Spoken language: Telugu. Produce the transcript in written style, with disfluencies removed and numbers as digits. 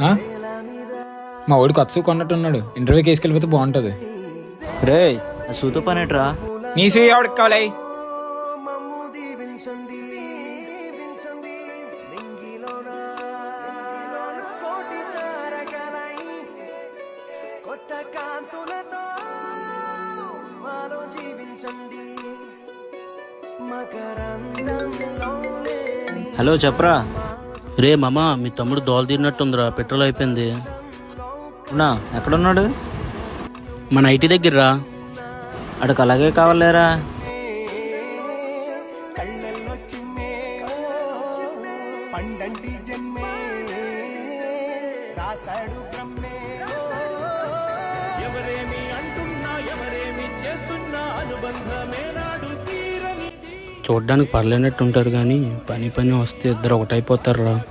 ఆ? మా వాడు కొత్త సూ కొన్నట్టున్నాడు, ఇంటర్వ్యూకి వేసుకెళ్ళిపోతే బాగుంటుంది. రే సూతో పనేట్రా. నీ సూ ఎవడికి కావాలి? హలో చెప్పరా. రే మామ, మీ తమ్ముడు దోల తీరినట్టుందిరా, పెట్రోల్ అయిపోయింది. అవునా, ఎక్కడున్నాడు? మన ఐటీ దగ్గరరా. అడుగు అలాగే కావాలేరా. చూడ్డానికి పర్లేనట్టు ఉంటారు కానీ పని పని వస్తే ఇద్దరు ఒకటైపోతారు రా.